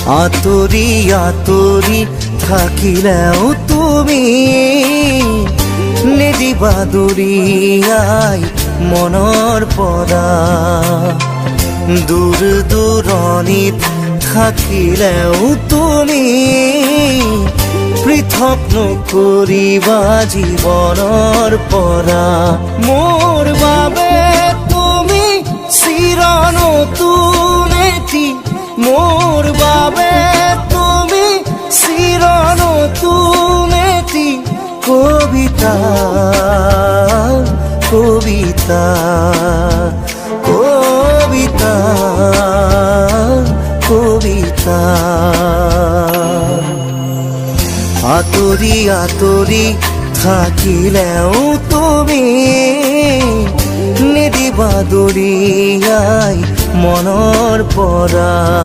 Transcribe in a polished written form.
আতৰি আতৰি থাকিলেও তুমি নিদিবা দূৰিয়াই মনৰ পৰা। দূৰ দূৰণিত থাকিলেও তুমি পৃথক নকৰিবা জীৱনৰ পৰা। মোৰ বাবে তুমি চিৰ নতুন এটি, মোৰ বাবে তুমি চিৰ নতুন এটি কবিতা কবিতা কবিতা কবিতা। আতৰি আতৰি থাকিলেও তুমি নিদিবা দূৰিয়াই মনৰ পৰা।